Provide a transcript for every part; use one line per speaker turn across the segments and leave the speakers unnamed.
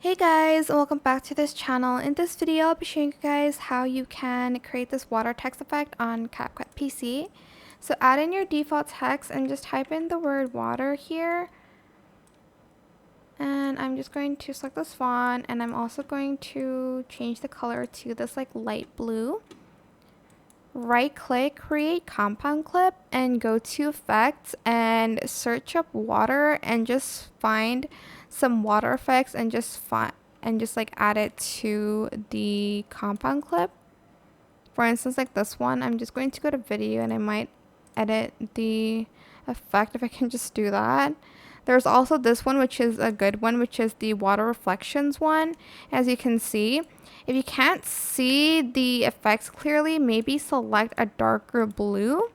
Hey guys, and welcome back to this channel. In this video, I'll be showing you guys how you can create this water text effect on CapCut PC. So add in your default text and just type in the word water here. And I'm just going to select this font, and I'm also going to change the color to this like light blue. Right click, create compound clip, and go to effects and search up water and just find some water effects and just like add it to the compound clip. For instance, like this one, I'm just going to go to video and I might edit the effect if I can just do that. There's also this one, which is a good one, which is the water reflections one. As you can see, if you can't see the effects clearly, maybe select a darker blue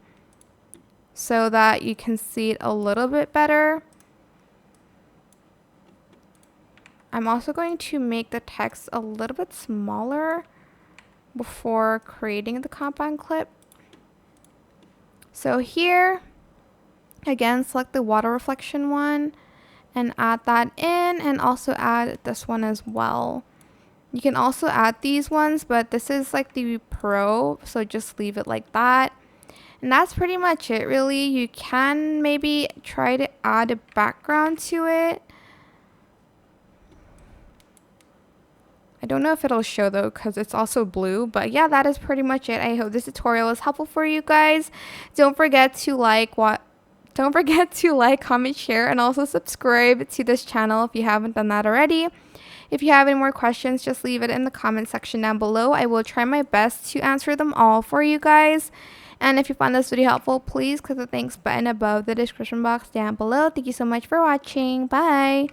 so that you can see it a little bit better. I'm also going to make the text a little bit smaller before creating the compound clip. So here, again, select the water reflection one and add that in, and also add this one as well. You can also add these ones, but this is like the pro, so just leave it like that. And that's pretty much it, really. You can maybe try to add a background to it. I don't know if it'll show though, because it's also blue, but yeah, that is pretty much it. I hope this tutorial was helpful for you guys. Don't forget to comment, share, and also subscribe to this channel if you haven't done that already. If you have any more questions, just leave it in the comment section down below. I will try my best to answer them all for you guys. And if you found this video helpful, please click the thanks button above the description box down below. Thank you so much for watching. Bye!